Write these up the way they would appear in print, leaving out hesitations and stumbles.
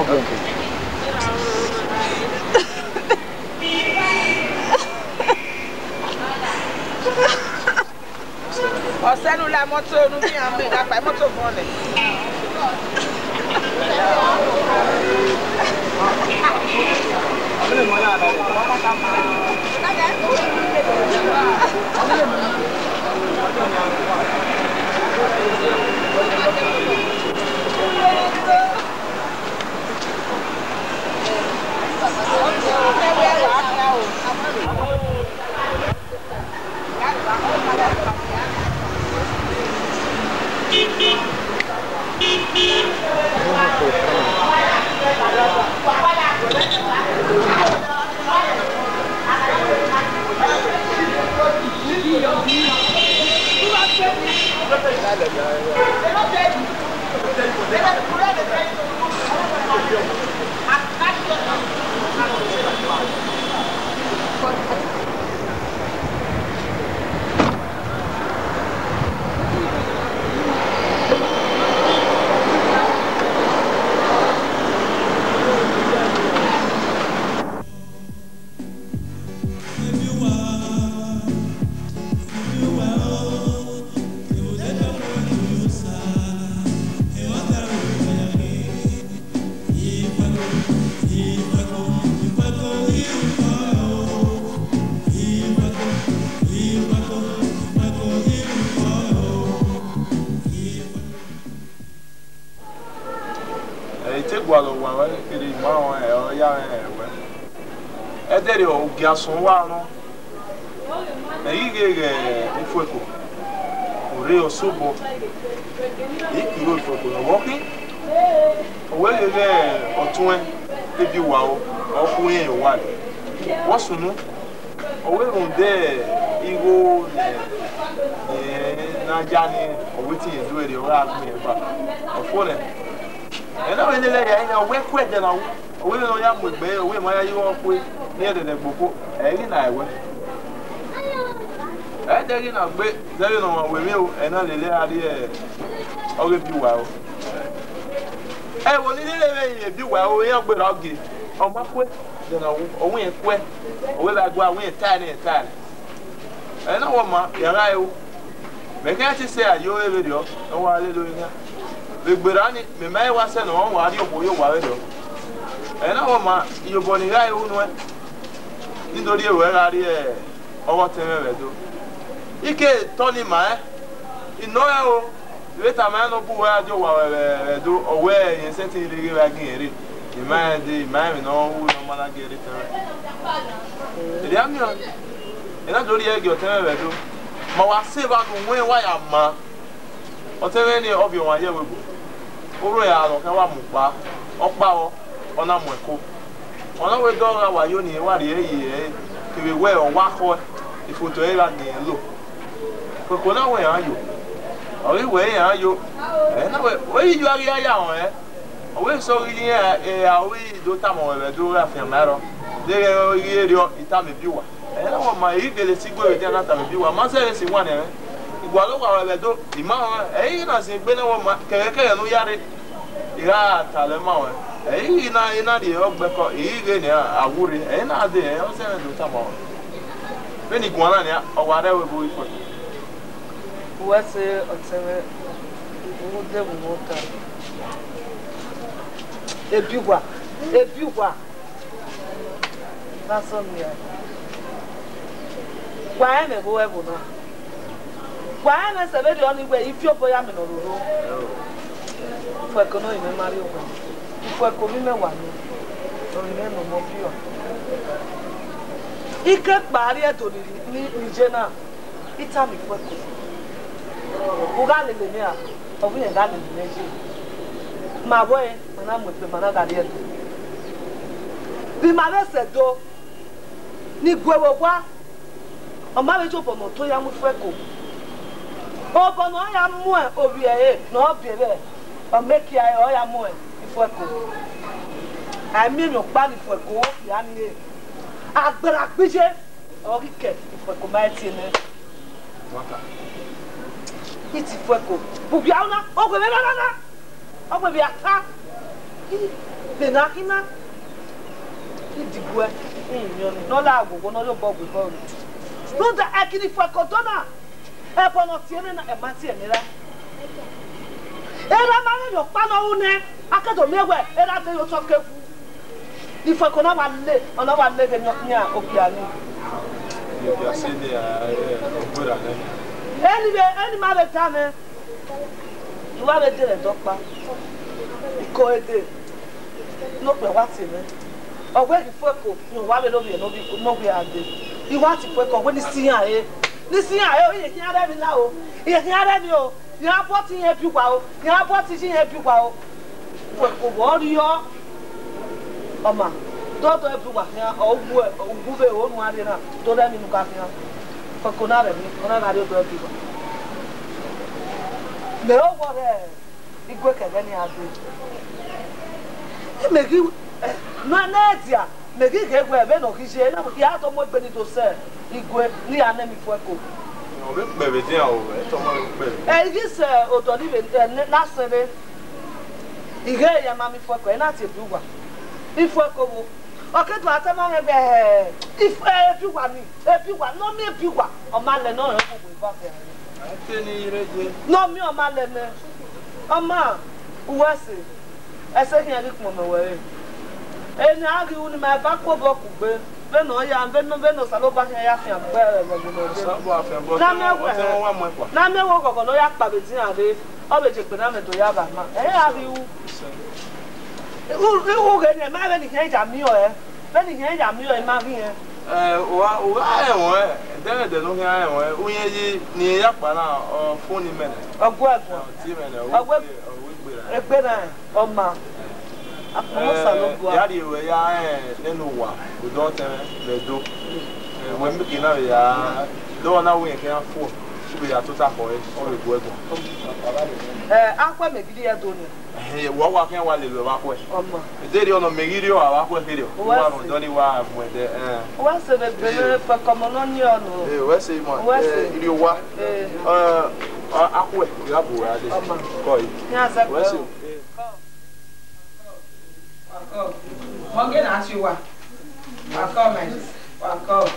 Ọ̀sẹ̀ nu la mọ́tò nu bí àwọn ìgbà pa mọ́tò fún ọ̀lẹ̀. Gasonwa no eyige Ifueko ore osobo ikiro Ifueko no woki owelele otun ebi wa o oku yen wa wosunu owelunde igo na jani oweti edu ere ora agbe ba ofole ena welele ya ina we kwede na owele no ya mogbe owe ma ya yiwo pe near the Boko, na ewe. There na gbe, there no we will, and I lay out here. I'll give you well. I will need to well, we are good. I'll give. On my way, then I'll win quick. Will I go away tiny and tiny? I know what my Yarayo. Make I say, you a video, no while you're doing that. The Burani, me may was sent on while you're worried. I know what my you're born in guy who went. Nítorí ewe ra rí ọwọ́ tẹ́rẹ rẹ̀ tó. Ike tọ́ni máa iná ẹ̀ o, ìwéta máa ń lọ bú wẹ́ àjọ wà rẹ̀ tó ọwọ́ ẹ̀yìn sẹ́tì ìrírí ra gí èrè. Ìmáyẹ̀dẹ̀ ìmáyẹ̀mì náà wú ní ọmọ alágẹ̀ èrè tẹ́rẹ. Èdè àmìyàn, iná torí ẹgbẹ̀ ọ̀tẹ́rẹ rẹ̀ tó. Mà wá sí ìbánu wọ́n wáyà máa. Ọ̀tẹ́rẹ ní ọbẹ̀ wọn ayé wẹ̀gbọ̀. Oró ẹ̀ àlọ́kẹ́ wà mú pa, ọ̀pá ọ, ọ̀nà mọ̀ ẹ̀kọ́. On our dog, why you need what to be well or walk on if you to ever look. But where are you? Where are you? Where you are young, eh? Away so yeah, we do Tamo, do Raffia Maro. They are your Itami viewer. And I want my eagle cigar with another viewer. Master is in one, eh? Igualo, do the man, eh? I say, Beno, Kereke, no yard. Yeah, Talemau. Ina di ogbeko ige ni awuri ina de o se do tamo beni gwana ni oware we bo ifo wase otere wo de wo ta ebiwa na so mi ya kwa me bo e bo na kwa na se be di oni gbe ifio boya me no ro fo kono ime mari o Ifueko mi me wa ni ori me no mo pio ike pari e to ni nije na ita mi Ifueko o ga le ni a o bi en ga le ni meji ma boy na mo pe mana ga le bi ma le se do ni gwewo wa o ma be jo pono to ya mu Ifueko o pono ya mu e obi e no bi be o make ya o ya mu e Ifueko ami mi pa ni Ifueko ya ni agbara gbije o kike Ifueko ma ti ni waka iti Ifueko bu bia una o gbe na o gbe bia ka Benakina. Idigwe. No la go no bo go. No da akini Ifueko dona. E bo no tie na e mati emira. Era mama yo pa no une. Akedo mewe era te yo tokefu. Ifueko na wale, ona wale ge nya opiani. You see the good at Any mother time. You are a dead doctor. Go a day. No, what's in it? Or where you Ifueko, you want to know we are dead. You want to Ifueko when you see her. This year, you hear them now. You hear them, you are putting a few wow. You are putting a few wow. What are you? Oma, don't everyone here or move on one dinner. Don't let me look at here. For Conare, Conare, people. No, what he quick at any other. Make you no Nadia, make it get where Beno Kisha, he had to more Benito say, he quit near enemy Ifueko. Baby, and this Otonive last Sunday, he gave your mammy Ifueko, and that's a blue Ifueko. Okay, to Atama, if everyone, no me Pua, or Maleno, no me or Malene. Oma, who was it? I said, I look away. And now you will my back over Beno, and Beno Saloba, Name walk on Noyak Pabitina, always a banana to Yaba. Have you? Who get a man when he hands a meal? When he hands a meal in my ear. Then the long eye, we near Yapana or 40 minutes. A work, a better, Oma. Daddy, we are then we don't do. When we can don't know we can afford. We are total for it. All the work. Aqua make the donor. What can one little walkway? They don't make you a walkway video. Don't you want when the what's the for common on your what's it? You what? Aqua, you have boy. Yes, what's it? Morgan ask you what? I'll comment. I'll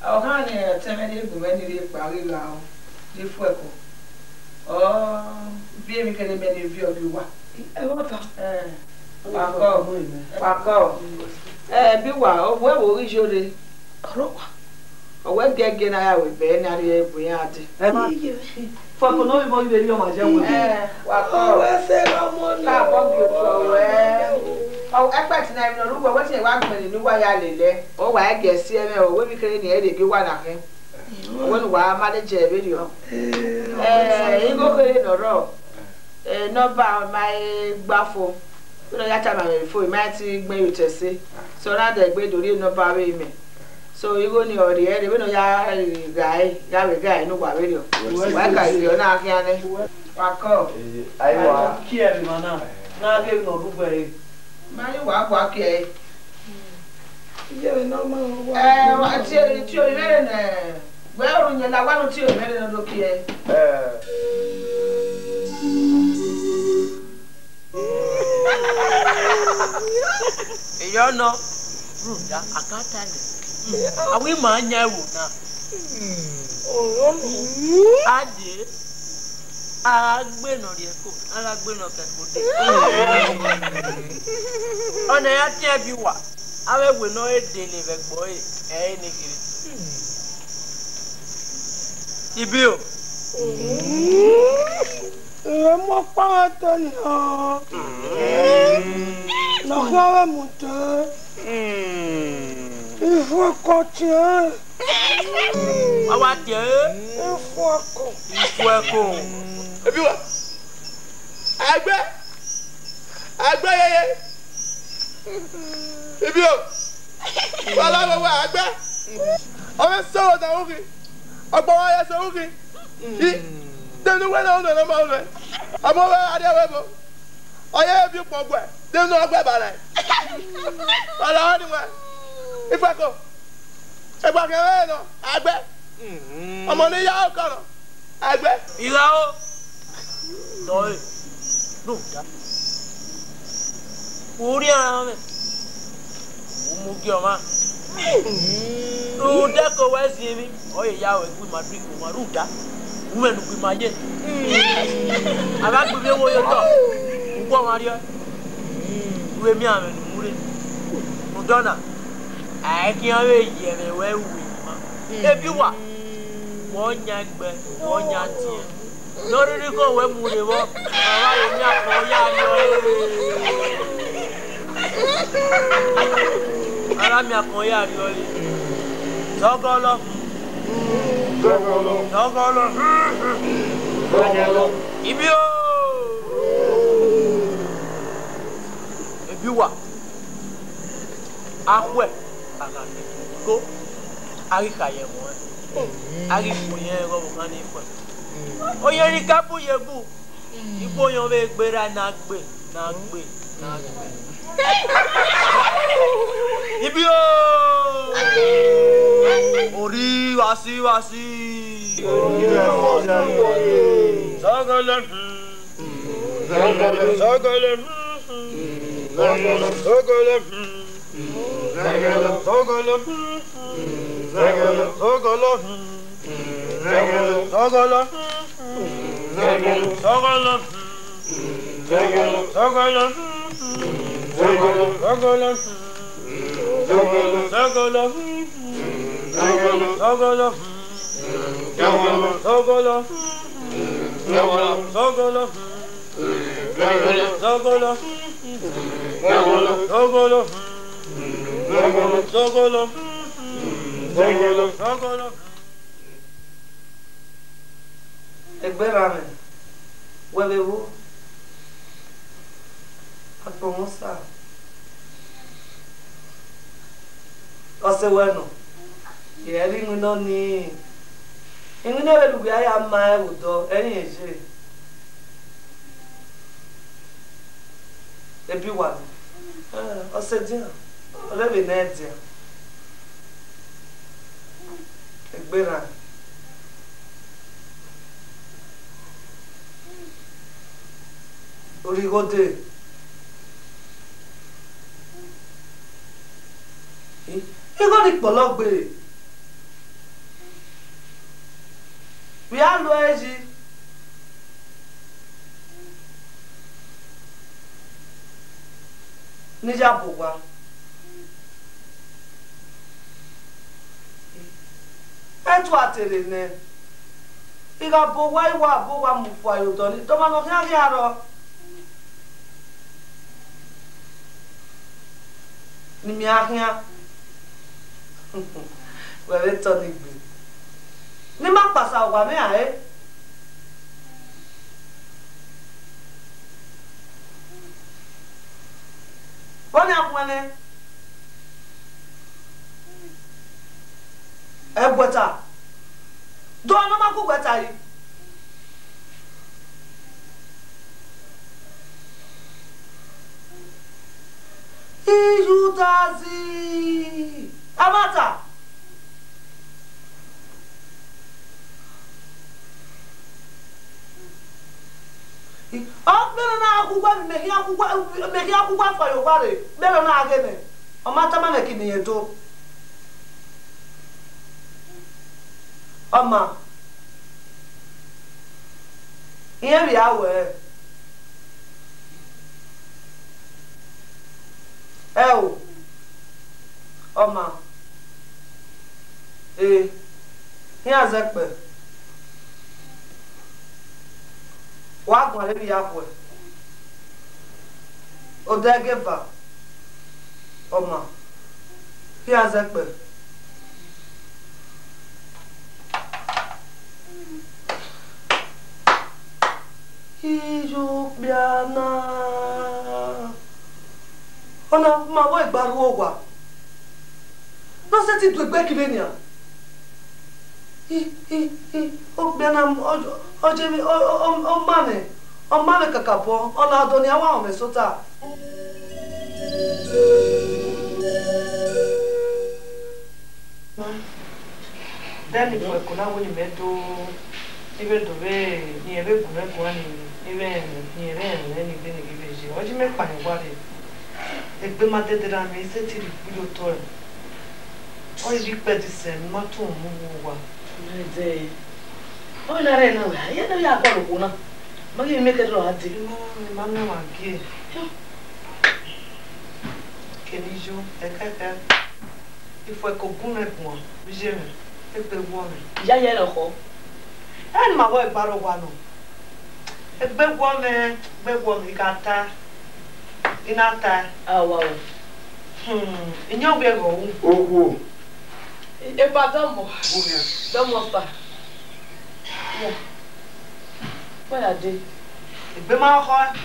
I'll hand you a 10 minutes when you live by Ifueko. Oh, baby, can you make a view of you? What? Paco. Beware, where will we show the or when get again? I will be any reality. For no more video, my young man. I said, oh, I bet I know what's a wagon in the way I live. Oh, I guess, when we can hear you one of him. When we manage a video, you go in a row. Not by my baffle. You know, that time I for might me to say. So now they go to read no power me. So you go near the end, you know, guy, no radio. Why can't you not hear it? I want here, Mana. Now give no book way. My walk here. You know, I tell you, well, when you're not one or two, I look here. You know, I can't tell you. Are we man now? I did. I've been on the cook, and I've been on the on the tell you what, I will know a daily boy, anything. The bill. I'm a part of no harm. Ifueko tiens. Awa tiens. Ifueko. Ebi wa. Agbe yeye. Ebi o. Wala wa agbe. Ome so da ogi. Agbo wa ya so ogi. Denu we na no ma we. Amo wa ade we bo. Oye bi po gbe. Denu agbe bara. Wala ni wa. Ifueko. Egba ke no agbe. Omo ni ya o kan agbe. Ira o. Doi. Ruda. Uria me. Umugioma. Ruda ko wesi mi. Oye ya we gbe ma drink ma ruda. Women gbe ma je. Aba gbe wo yo to. Ngwo ma ri. We mi ame mure. Mudona. Ai ki an we ye me we wi ma. Ebi wa. Wọ́n nya gbẹ, wọ́n nya tiẹ̀. Lórí ní kò wẹ́ mu lè wọ́, bàbá yóò ní àpò yá ni ọ lé. Ara mi àpò yá ni ọ lé. Sọ́gọ́lọ́. Sọ́gọ́lọ́. Sọ́gọ́lọ́. Sọ́gọ́lọ́. Ibi o. Ebi wà. Awẹ́ àgàmì kó àríkàyẹ̀ mọ́ ẹ. Ari punya ko bukan ipo. O ye ri kapu yebu. Ipo yon be gbera na gbe. Ibi o. Ori wasi. Sagalan. Egbera me, huevebu, apomosa. Ose bueno, yeri ngino ni, ingine belugu ya ma udo, eni eje. Ebi wa, ose dia, olebe na dia. Egbera. Origode. Ego ni pologbe. We are lo eji. Nija bugwa. Etu atere ne. Iga bugwa mufu ayodo ni. Toma no kya ro. Ni mi ahia. Wewe to ni gbe. Ni ma pasa wa me ae. Boni akwene. Egweta. Do na ma ku gweta yi. Ijutazi. Amata. Belo na akugwa mehi akugwa fa yo ware. Belo na agene. Amata ma meki ni yeto. Ama. Iye bi awe. Ewo. Oma. Here zakpe. Wa gwan le bi akwe. Odegeva. Oma. Here zakpe. Ijo biana. Ona ma wo igbaru ogwa. No se ti dugbe kibenia. O biana oje mi o mane kakapo ona adoni awa o mesota. Dani Ifueko na wo ni medo ibe dove ni ebe kunekwa ni Even anything you see. What you make by what it? A bimate that I may say to the toy. Or is you better send Matu Muwa? Day. Oh, I know. I know you are going to Maggie make it all. I didn't know Mamma gay. Can you a if I could go at one, Jim, if the woman. Yellow. And my boy Barawano. A big woman, got in our time. Oh, wow. In your way, oh, if I don't more, what I did. If the Maha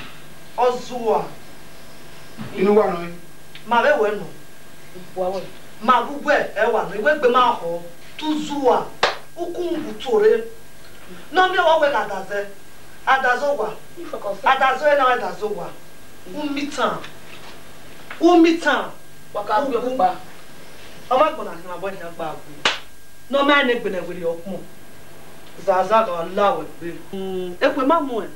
or Zua. You know what? My way, well, my book, Ewan, we went the Maho to Zua, Ukum Tore. No, me always at that. Adazowa. Adazowa na Adazowa. Umitan. Waka gba. Oma gbona na boy na gba abu. No man e gbena wele okun. Zaza go lawe be. Ekwe mamu e.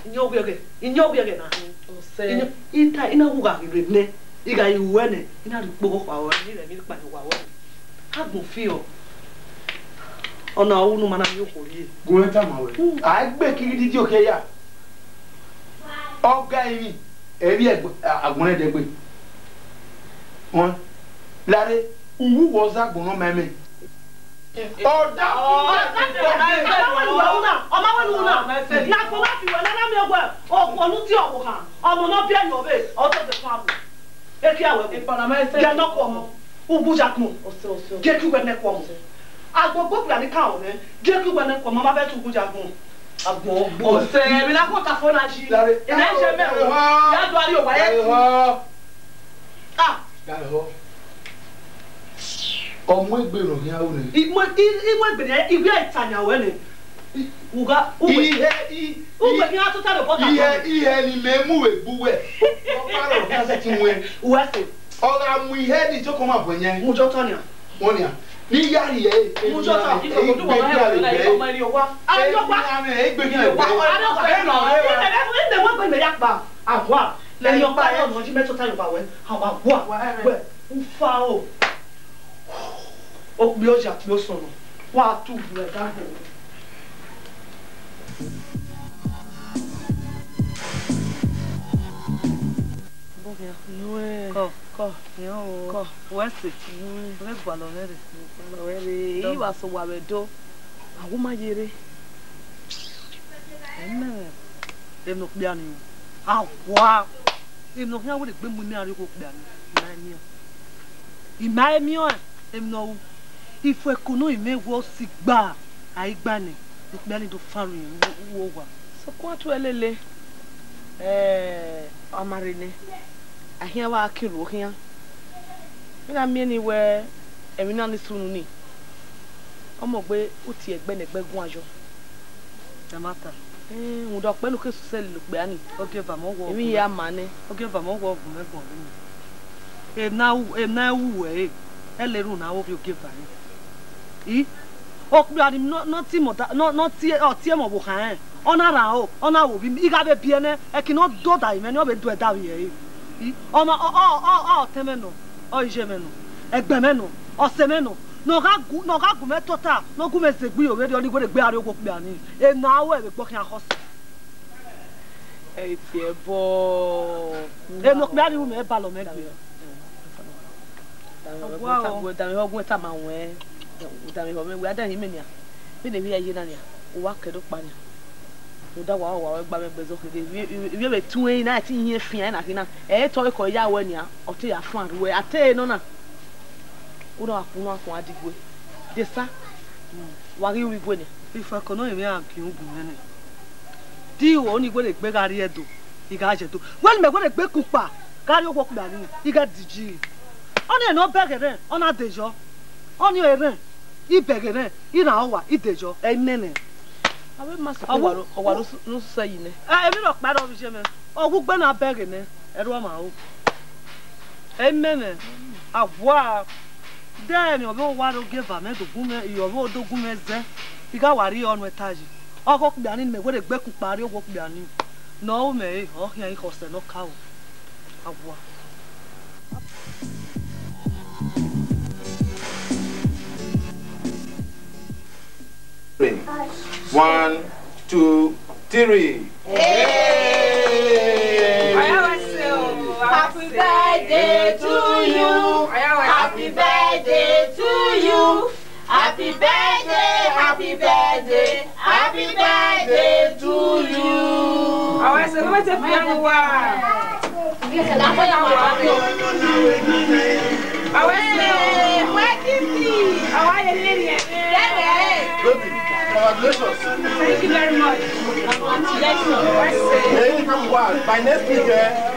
Inyo biege na. O se. Ita ina wuga irene. Iga iwene. Ina rikpo kwa wa ni re mi pa ni wa wa. Agun fi o. Ona unu mana mi okori. Goeta mawe. Agbe kiri di oke ya. Oga yin eri agbon de gbe. Won lare uwu wo za gbon meme. Oda na ko wa fi wala na mi ogwa oponu ti owo kan omo no bi eyan obe o to te fun abu e ki awe e para me se ya no ko mo ubu jakun je ki we ne ko mo agbogbo plan ni kan o ne je ki we ne ko mo ma be tu ubu jakun agbogbo o se mi la ko ta fo na ji e na je me o ya do ari o wa ye ah ho ọmọ egbero ya o ne igwe egbere igwe itanya we ne uga uwe uwe ni atuta do bota ihe ni memu egbuwe o paro ka se ti we uwe se ora mu ihe ni to ko ma bonyen mu joto ni monia ni yari e mu joto ifo ko duwo wa na ifo ma ri owa ari owa egbe ni egbe ari owa e no e de mo gbe me yakpa agwa le yo pa e no ji meto ta yo pa we agwa we ufa o o bi o ja ti o sono wa tu bu e da go Ko wese we gbalo mere iwa so wa wedo awuma yere eno pia ni awa eno kan wo de gbe mu ni ari ko pia ni ima emi o emno Ifueko no imewo sigba aigbani pia ni do faru wo wa so ko atu elele amarine ahia wa akiru hia na mi ni we emi na ni sunu ni omo gbe o ti egbe ne gbe gun ajo tamata un do pe nu ke susel lu pe ani okay va mo wo emi ya mane okay va mo wo gun me gun ni na wu e eleru na wo fi okay va ni o pe ani no ti mo no ti o ti e mo bo kan ona ra o ona wo bi iga be bi ene e ki no do da ime ni o be do e da wi e o temeno o ijemeno egbemeno o semeno no ga gu me tota no gu me segbi o we de oni go de gbe ari ogo pe ani e na wo e be gbo kin ahos e ti e bo e no pe ari wo me ba lo me gbe da me ogun ta ma won da me ho me we adan ime ni a me ne wi aye na ni a o wa kedo pa ni o da wa gba me gbezo kede wi be tun e na ti yin fian na kina e to ko ya wa ni a o ti ya fan we ate no na o do akunu akun adigwe de sa wa ri wi gwe ni Ifueko no ime an ki ogun ne di o ni gwe le gbe gari edo iga je to we ni me gwe le gbe kupa gari ogo kupa ni iga diji oni no begere ona dejo oni ere ibegere ina owa idejo enene awe maso owaro no so yi ne emi ro pa do bi se me ogu gbe na bege ne ero ma o emene avwa den obo wa ro give am do gume iyobo do gume ze iga wari onu etaji ogo ku bi ani me we de gbe kun pari ogo ku bi ani No me, oh ya hijo se no cao. Agua. 1, 2, 3. Hey! Happy birthday to you. Happy birthday to you. Happy birthday, happy birthday, happy birthday to you. Awa se no te piano wa. Awa se awa ye lady. Congratulations. Thank you very much. Congratulations. By next week,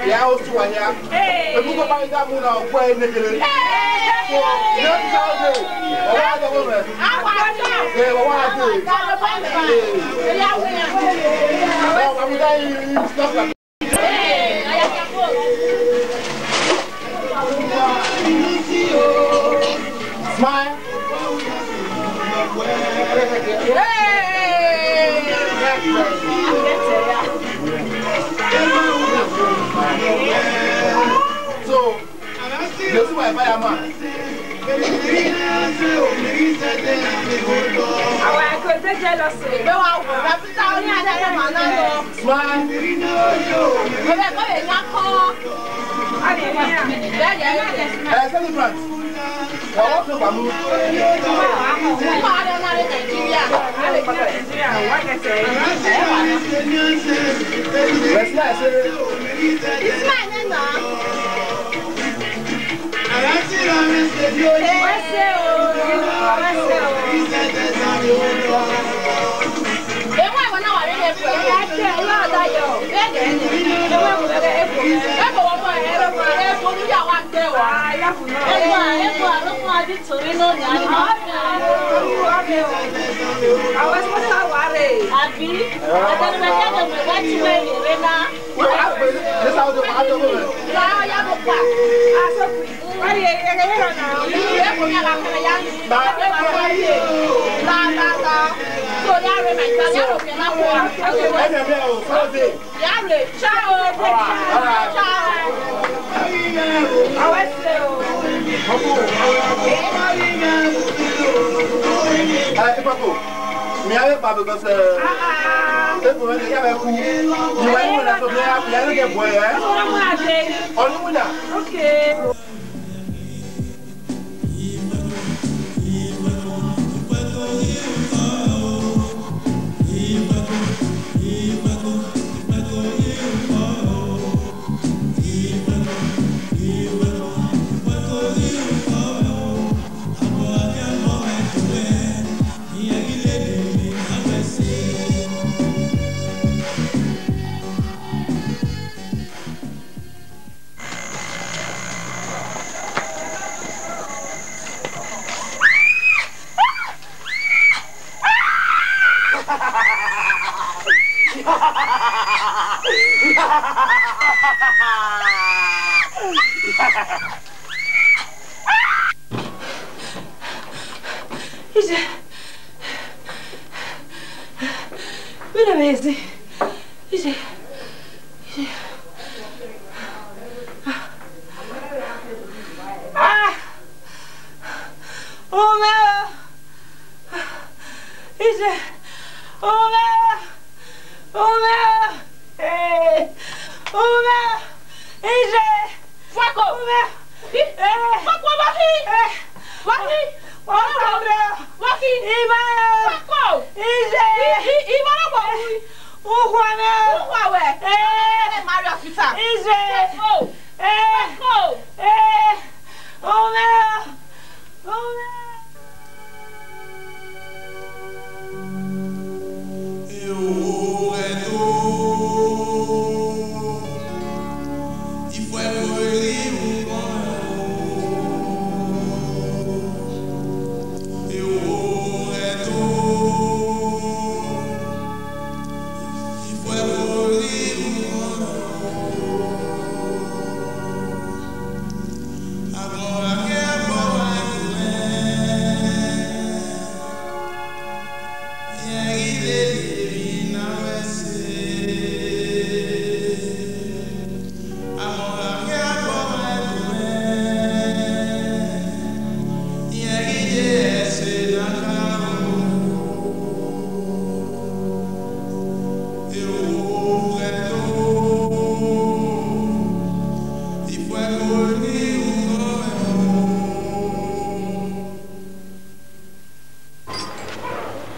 we are also here. Hey. We go buy that moon out where they get it. Smile. So, you see my fireman. Awa ko te jealous. Be wa wo ba pita oni ada ma na lo. Smile. Be ko be ya ko. Ani ni ya. Celebrant. What to bamu? Ma ada na le Nigeria. Ale ko Nigeria wa ke say. Let's not say. It's mine na. Ifueko, me have a because people when they have a cool, you might want to get boy, only winner. Okay.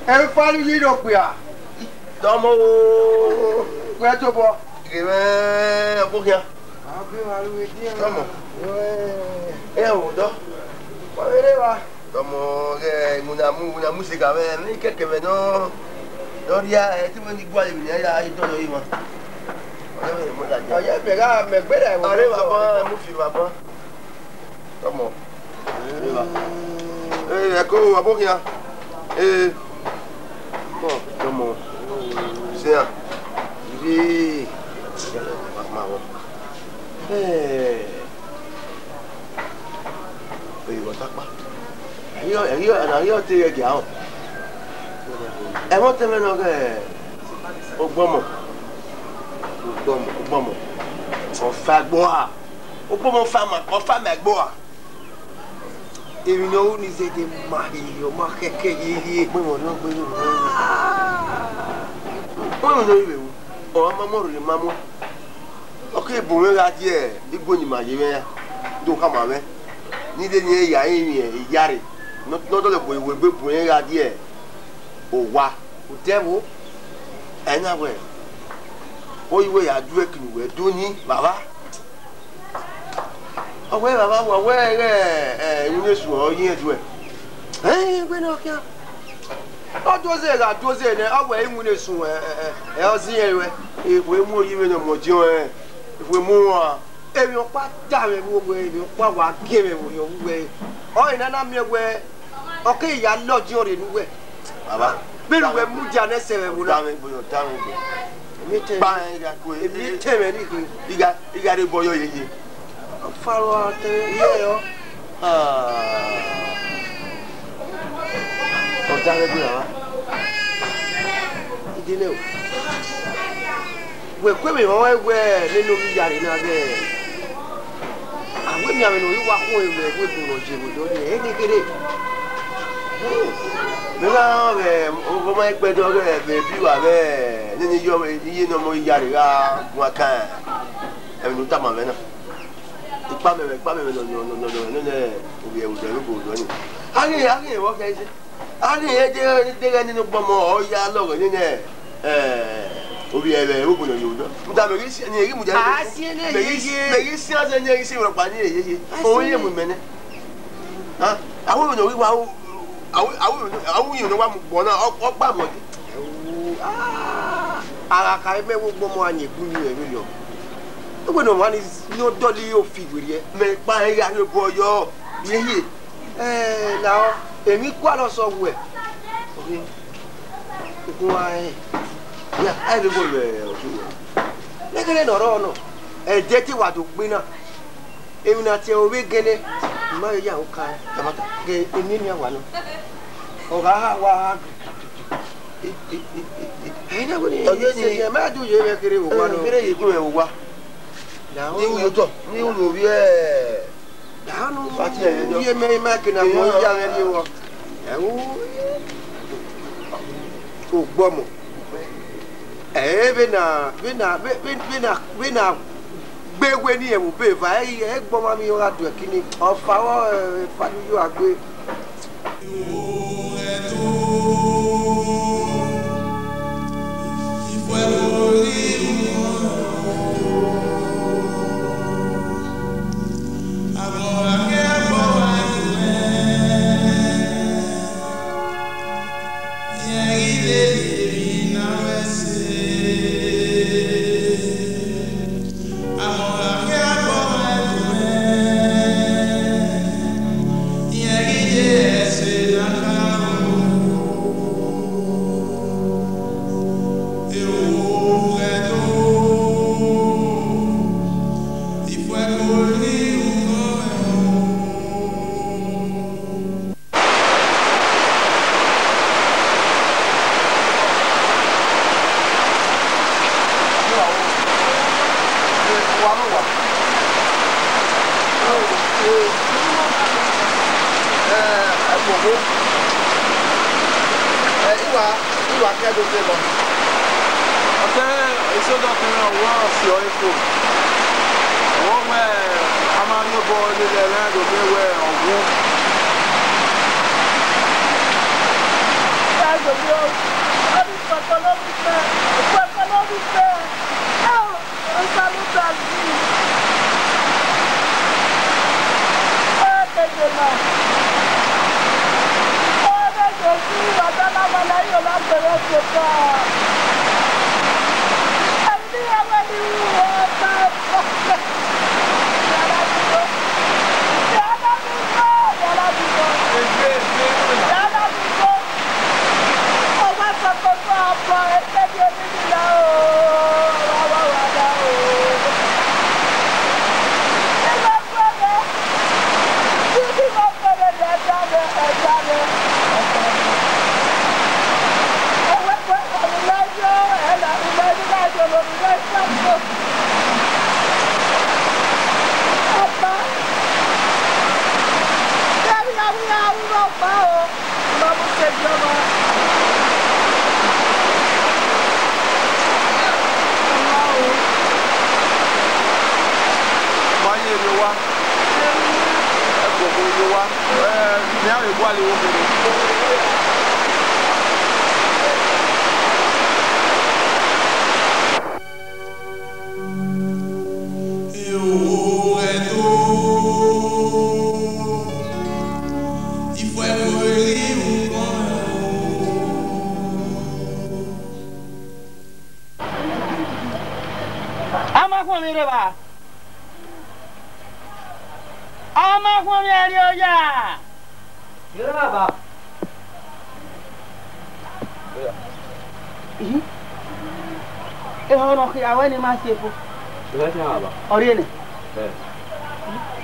E falu yi do pe a. Tomo Kwe to bo. Kebe abokia. Abi walu e di. Tomo. O do. Wa vere wa. Tomo ke una música ni que me no Doria ti mo ni gwa le ni ya do yo yi mo. Oye pega me gbere wo. Are baba mu fi baba. Tomo. Ko abokia. Bon, tomo. C'est il Yo te ye gya o. E mo te me no ke ogbomo. O fa gbo a. Ogbomo fa ma, o fa me gbo a. Èmi no ni se de ma yo ma keke yi. Mo no gbe yo. Mo no ibe wo. O ma mo ri ma mo. O ke bu me ga die, igbo ni ma ye me. Do ka ma me. Ni de ni ya yin yare. No le boy we bu yin ga die. O wa, o dewo. Ena we. O iwe ya du ekinu we do ni baba. O we baba wa we yin su o yin edu e. We no kia. O doze ga doze ne o we yin ne su o si yen we. E we mu yi me no mo ji o e. We mu a èmi pa da me wo we èmi pa wa ge me wo yo we o ina na mi we o ke ya loji ore nu we Baba be ru we mu ja na se we wo na me bo yo ta me bo mi te ba ga ko mi te me ni ki iga re boyo yeye faro te ye yo o ta me bo ya idile o we kwe me mo we nínú mi yare na be awe mi ame no yi wa ko e we bu no je wo do ni e ni kere me la be o ma pe do re be bi wa be ni yo iye no mo yare ga wa kan e mi ta ma me na ipa me no ne o bi e wo do go do ni ani wo ke se ani e de ni no gbomo o ya lo ni ne obi ebe o bo no yodo muta me ri ni eri mu ja me ri si ase ni eri si ro pa ni yeye o ye mu mene ha awu no wi wa awu yin no wa mu bo na o pa mo di ara ka me wo gbo mo anye bu ni e yo o gbo no ma ni no doli o fi were me pa e ya bo yo yeye na o èmi kwa lo so we obi ko wa ya ai be bo le o tu le gele no ro no e je ti wa do gbin na èmi na ti o be gele ma ya o ka ge èmi ni wa no o ga wa ai na go ni ye ma du ye be kere o wa no kere yi ko e wa na o ni wo to ni wo bi da no ye me ma ke na mo ya ni wo e o gbo mo bena gbegwe ni e mo be va e gbo ma mi o ra do kini o fa wo fa ni yo agbe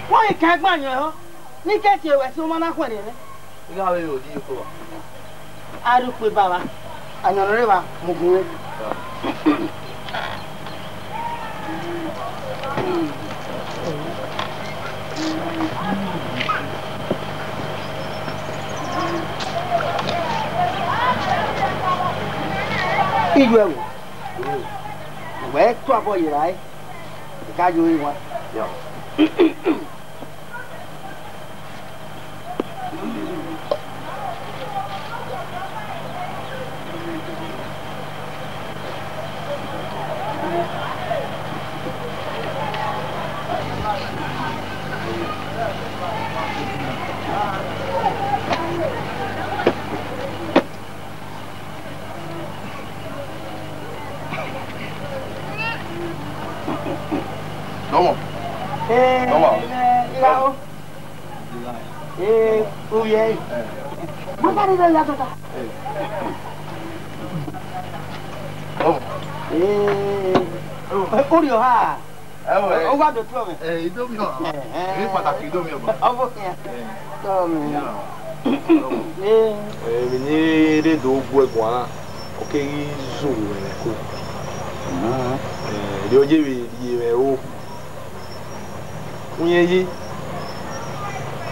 Why can't man you? You get you as someone I want it. You got a little deal. I look with Baba and your river moving. Where trouble you right? The guy you want.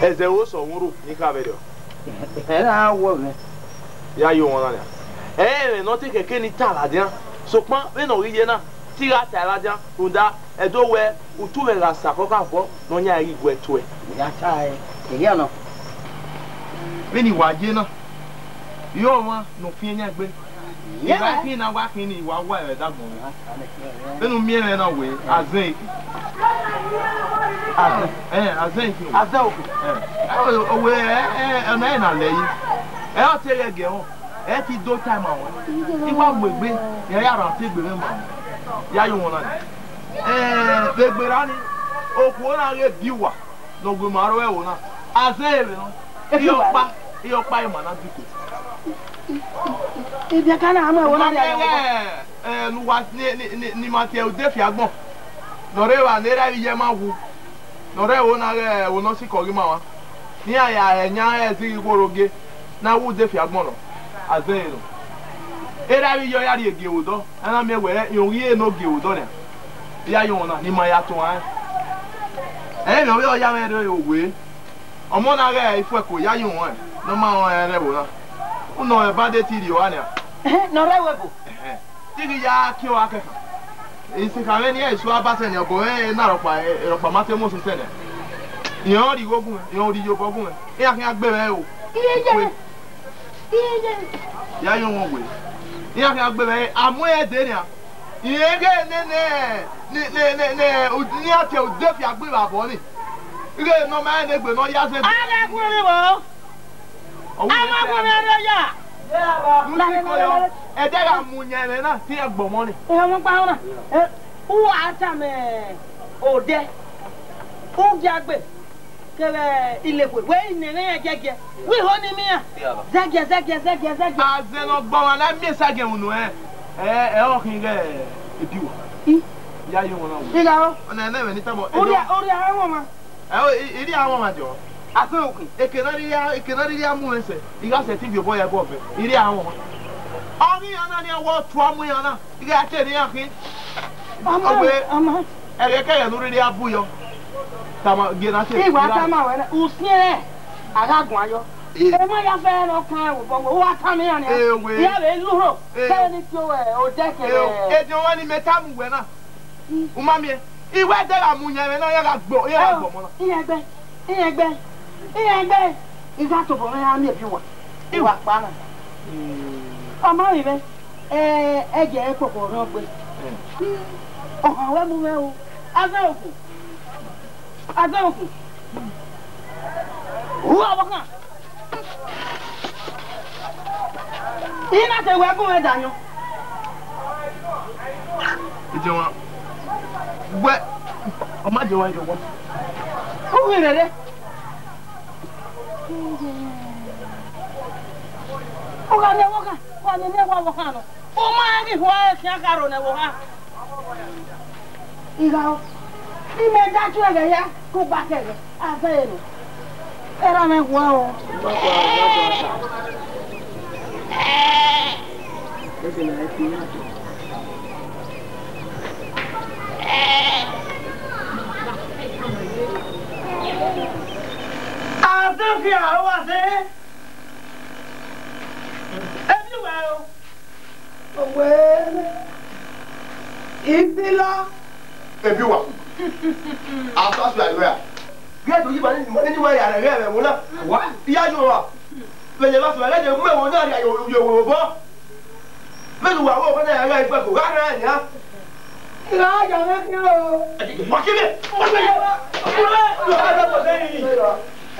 Eze wo so wuru ni ka be do. Era wo me. Ya yo won na. No te keke ni ta ladian. So pan we no ri ye na. Ti ra ta ladian unda edo we utu we la sa koka fo no nya ri gwe to e. Ya cha e. Ye no. We ni wa je na. Yo wa no fi nya gbe. Ye ba fi na wa fi ni wa wa e da gun. Benu mi e na we azin. Azin ki. Azin. We na na le yi. E o te ye ge o. E ti do time awon. Ti wa gbegbe, ye ya ran te gbere ma. Ya yo won na. Gbegbe ra ni. Oku na re biwa. No gbe ma ro e wo na. Azin no. Iyo pa ima na biko. Ibi kana ama wo na ya. Nu wa ni ma te o de fi agbon. Nore wa ne ra ye ma wu. Nore wo na re wo no si kori ma wa. Ni aya enya si goroge na wu de fi agbon no. Azero. Era wi yo ya ri ege odo. Ana me we yo ri e no ge odo ne. Ya yo na ni ma ya to an. Me o ya me do yo we. Omo na re Ifueko ya yo an. No ma won re bo na. Uno e ba de ti ri o ania. No re we bo. Ti ya ki o akefa. Isi ka we ni e so abase ni obo na ropa mate mo sun tele. Yan ri gogun, yan ri yo bogun. E akin agbe re o. Iye. ya yo won we ya kan gbe me amu e de ni a yege ne o ni ate o de fi agbe babo ni ire no ma ne gbe no ya se ala kunrin wo ama kunrin ro ya e de ga mu yen re na ti e gbo mo ni e mo pa ona u ata me o de o jagbe kebe ile kwe we ne ne jeje we ho ni mi a zege azeno gbo wa na mi sage unu o kin ge ebiwa ya yo won na wo iga o ona na we ni tabo ori awon ma iri awon ma jo asan okun ekenari ya mu nse iga se ti bi bo ya bo be iri awon oni yana ni awo tu amu yana iga ate ni akin ama ere ke ya nuri ri abuyo tama gena se igwa tama we usiere agagun ayo e mo ya fe no kan wo bo wa tama ya ni ya be luho se ni ti o de kere e di won ni metamu we na umami iwe de la mu yan na ya ga gbo mo na iyegbe igwa to bo ya mi ebi wa iwa pa na ọmọ mi be eje ekoko ro gbe ọ̀hún we mu me o azoku wa bokan ina te we gun e danyo ije won gbe o ma je wa jo wo o wi rere o ga ne wo kan no o ma ri ho e kan karo ne wo ha iga o ime da tu e ya ko ba ke a fe no era me wa o Aduki awa se everywhere owe ibila ebi wa aso aso ayo ya bi eto yi ba ni wa ya re mo na wa iya jo wa le je ba so le je mu e wo na ya yo bo me lu wa wo ko na ya ga ipe ko ga na ya ira ja me ki o wa ki me wa me lo ka da ko se ni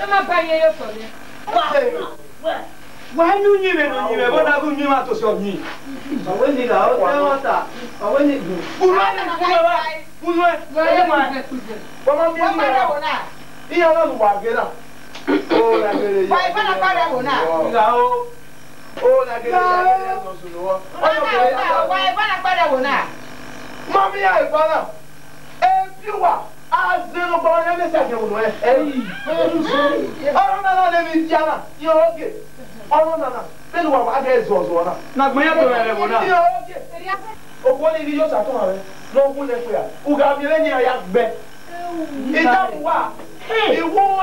e ma pa ye yo so ni wa nu nyi me bo na ku nyi ma to so nyi awe ni la o te o ta awe ni gu Uno e ma Como mi na iya na lu wa ge na o na gere wa ifa na pare wo na ga o na gere ya no su lo wa ifa na pare wo na mami ya ifa na e piwa azero ba na le sa ke wo e oro na le mi jana yo oge oro na pelu wa ga ezo na gbon ya to re wo na yo oge ogwo ni video sa to ha no gun le pe a uga mi le ni aya gbe ita wa iwo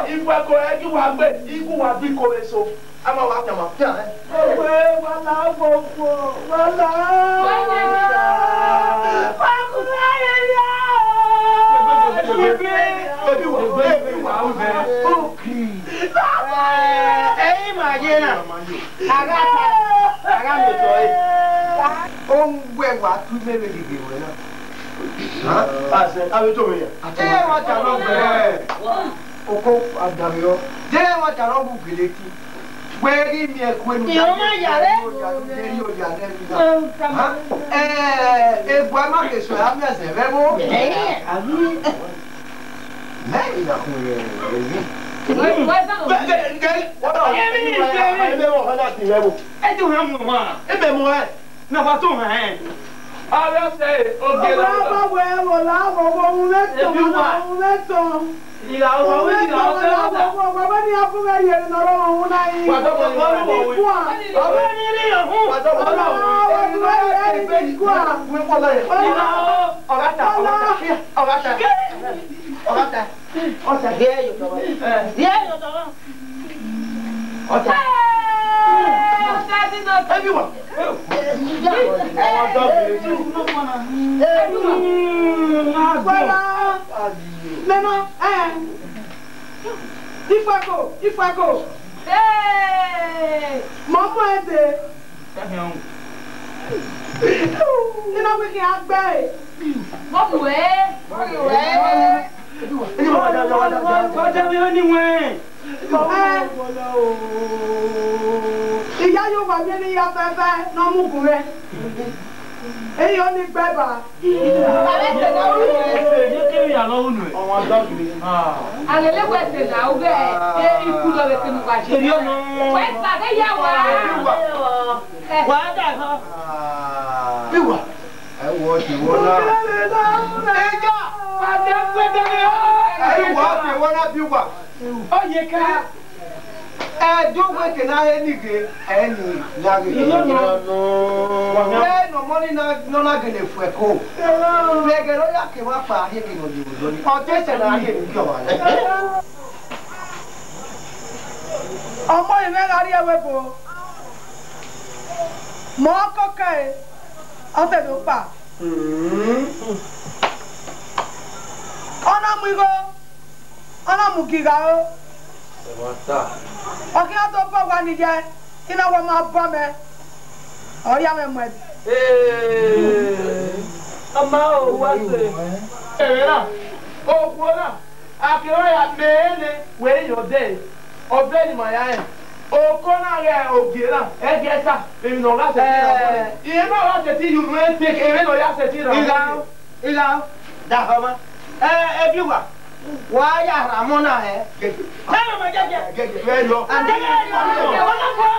Ifueko e ki wa gbe iku wa bi ko eso ama wa tama ta we wala fofo wala wa ku ya baby wa o be eh imagina aga mi to o ngwe wa tu me be gege we na ase abi to me ya wa ta lo gbe oko adamiro je wa ta lo bu geleti we ri mi e ku enu yo ma yare e gwa ma ke so ya mi ase be mo ami lẹ́yìn na kun ye ni Ota dia yo to. Ota. Everyone. Ifueko. Mọ́mú ẹ̀dẹ̀. Nínú wíkì àgbẹ̀. Mọ́mú ẹ̀. Ọjọ́ mi ó ní wẹ́n. Ìyá yóò wà ní ìyá fẹ́fẹ́ n'ọmúkùn rẹ̀. Èyí ó ní gbẹ́bà. Alelewese na ube ikú lọ bẹ̀tẹ̀ mú wájú. Wẹ́n sàdé yà wá. Wà á dà hàn. Bíwà. Ẹ wọ ti wọ́n náà. Ẹjọ́ pàdé pẹ́tẹ́rẹ́. Ẹ wọ ti wọ́n náà bíwà. Ó yẹ ká. Dúwé kìnnà ẹnìgè ẹnì nyàgè. Ẹ nọmọdé nọ́nà gèlè fún ẹ̀kọ́. Gbẹ̀gẹ̀ ló yà kí wọ́n pa ayé kìnnà òyìnbó lónìí. Ọjọ́ ìṣẹ̀lẹ̀ ayé mi kí ọ̀wà rẹ̀. Ọmọ ìwé rárí ẹwẹ́ bò. Mọ́ kọ́kẹ́ ẹ̀ ọ̀tẹ̀ ló pa. Ọ̀nà mú igó. Ọ̀nà mú kíga ó. Ọkị atọ bọgwa n'ije ina wọ ma bọ mẹ ọya mẹ mọ ẹbi. Ọmọ òwúwa ṣe. Èrè náà, òkú náà, àkìrọ̀ ya mẹ́ẹ̀ẹ́lẹ̀ wẹ́ẹ́ yọ̀ dé ọbẹ̀ ni màá yá yẹn. Òkú náà rẹ̀ ògè náà, ẹ̀gẹ́ ta, èmi náà láti ṣe ìrànwọ́. Ìyẹn náà láti ṣe ìrù ẹ̀ tẹ̀ èrè náà yá ṣe ìrànwọ́. Ìlà dàgbà ma ẹbí wa wà á yà àmọ́ náà ẹ̀ gègé. Lẹ́nu ma jẹ́jẹ́. Gègé fẹ́ lọ. Àdéhùn ẹ̀yọ́ wọ́n náà kọ́.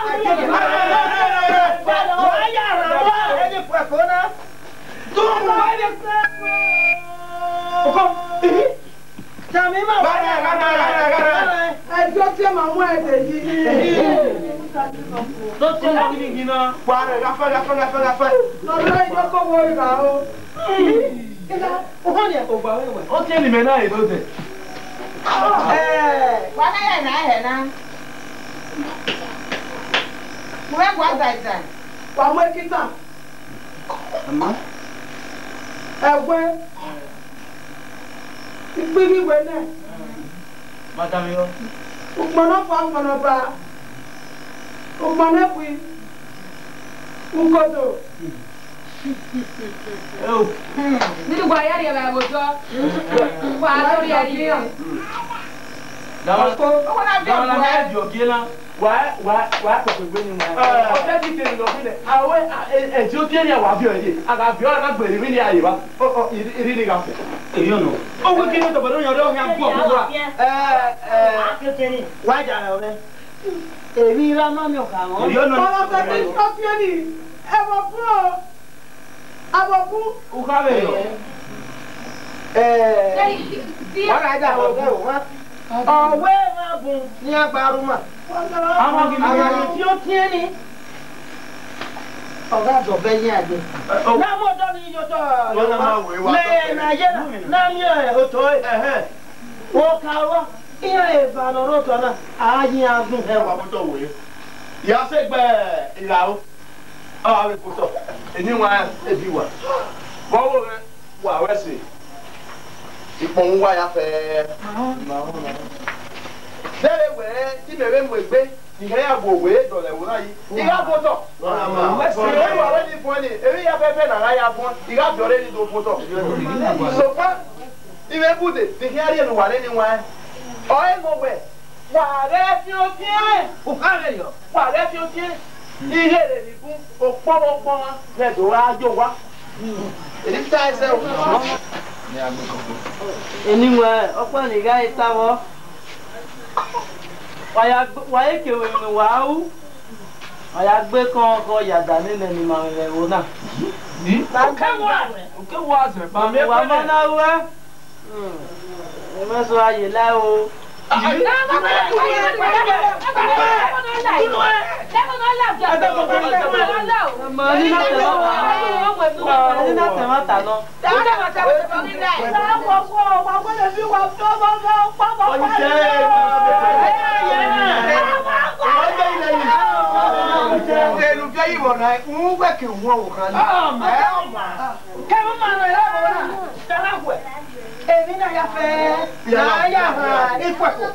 Wà á yà àràmọ́. Ẹni fún ẹ̀kọ́ náà. Túmù wá ní fẹ́. Ọkọ ibi. Jàmí máa wá. Ẹjọ́ tí ẹ máa mú ẹ̀dẹ̀ yìí. Tó tí ó ní igi náà. Wà á rẹ̀ láfẹ́. Lọ́dọ̀ ìjọkọ̀ wo ìgbà o. Ó tí ènìyàn náà èdò tẹ̀. Wọ́n náà yẹ̀ náà hẹ̀ náà. Mo fẹ́ kó àgbà ìtàn. Wà mú ekita. Ẹ̀wẹ́. Ìgbìmíwé náà. Mátàmí lọ. Ugbọ̀nà fún agbọ̀nà bá. Ugbọ̀nà pin. Ugodo. Nínú gba ayé àríyá bàbá òjò. Wà á lórí àríyá. Dàwọn náà ẹ̀ jọ kí náà. Wà á pẹ̀pẹ̀ gbé ni wọn. Ọjọ́ ti tẹ̀lé lọ sílẹ̀. Àwọn ẹ̀jẹ̀ ó tẹ̀lé àwọn àbíọ̀ yìí. Àgàbíọ̀ náà gbèrè mí ní àyè wa. Ìrí ni ká fẹ̀. Èyí ọ̀nà. Ó wí kí ní tọ̀bọ̀dọ̀ yàn ọdọ́ yàn kú ọ̀pọ̀ wa. Wájà rẹ̀ èmi ìlà náà mi ò kà wọ́n. Èyí ọ̀nà. Ọ̀rọ̀ tẹ̀lé sọ́fíẹ́nì ẹ̀wọ̀ fún ọ. Àbọ̀ fún. Uká bẹ̀ yọ. Wọ́n rà dà wọ́n bẹ̀rù wọn. Ọ̀wé máa bùn ní agbárùmà. Àwọn Àyàyè tí ó tiẹ́ ni. Ọ̀gá àdọ̀bẹ́ yín àgbẹ̀. Náà mo dọ́ ní iyọ̀ tọ̀. Lẹ́yìn Nàìjíríà náà mi ẹ̀ òtò ẹ̀. Wọ́n kà wọ́. Ìyá ìbànú ròtọ̀ náà, ààyè àgùn. Ẹ wà mọ́tò wòye. Ìyá sẹ́gbẹ̀ ìyàwó. Àwọn ìkùtọ̀. Èní wa ebi wà. Bọ́wọ́ rẹ̀ wà wẹ́sì. Ipò ń wáyà fẹ́. Bẹ́ẹ̀ wẹ̀ẹ́ tí mẹ̀rẹ̀ mú ẹgbẹ́ ìhẹ́ àgbò wẹ̀ẹ́ dọ̀lẹ̀ wò láyé. Ìyá bọ́tọ̀. Èyí wà lẹ́ni fún ẹni. Èyí yà fẹ́fẹ́ nàrá yà fún. Ìyá bìọ́rẹ́ ni tó bọ́tọ̀. Sọ̀pá ìwé bùdè ìhẹ́ àríyànjú wà lẹ́ni wọn. Ọ̀ẹ́ mọ̀ wẹ̀. Wàrẹ́ fi ó tiẹ́. Òkàrẹ̀ yọ. Wàrẹ́ fi ó tiẹ́. Ihe rẹ̀ ní fún òpọ́npọ́n lẹ́dọ̀ wá jò wá. Èdè tí táyé sẹ́ òun náà. Ènìwẹ̀ ọ̀pọ̀ nìga ìtawọ́. Wàyé kèwé ni wàá wú. Wàyà gbé kọ́ńkọ́ yàdá nílẹ̀ ni màá rẹ̀ wò náà. Òkè wọ àzẹ̀ bá mi Wà má náà wẹ́. Ẹ má sọ ayè láì o. Èmi náà yà fẹ́ náà yà hàn Ifueko.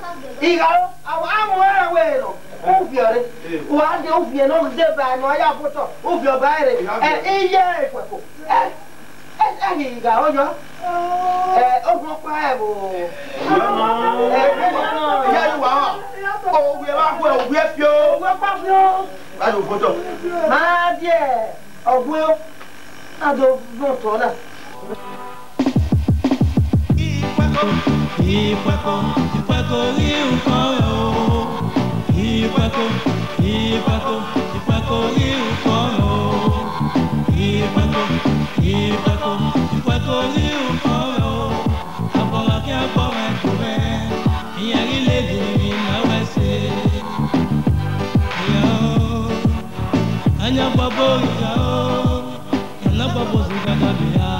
Ìyàwó àwọn amúhẹ́rẹ́ wẹ̀ lọ. Uviore. Uande uvie no deba no ya foto. Uvio baere. Iye Ifueko. Ga ojo. Ogun pa e bo. Ya you wa. O we wa go o we fio. Ogun pa fio. Ba do foto. Ma die. Ogun o. Ado voto na. Ifueko riu koro. Ifueko riu koro. Ifueko riu koro. Abola que agora é tu e aí lady na vai ser. Anya babo yao, anya babo zigada bia.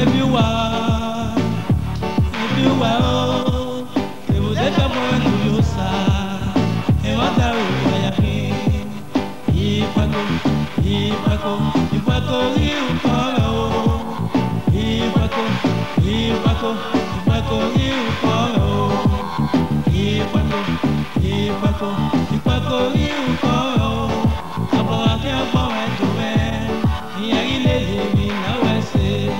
If you are, if you let your boy to your side, and what are you saying? Ifueko riu koro. Ifueko riu koro. Ifueko riu koro. Abola que agora é tu e aí lady na vai ser.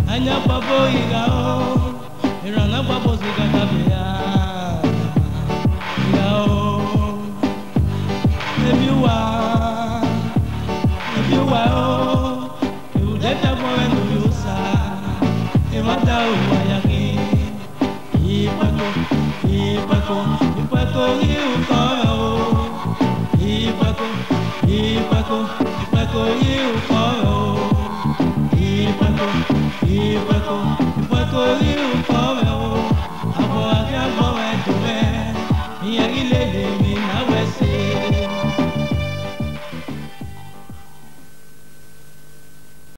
Anya babo igao, irana babo zigada bia. If you are, you let the boy to your side. Emata uayaki. Ifueko riu koro. Ifueko riu koro. Ifueko riu koro.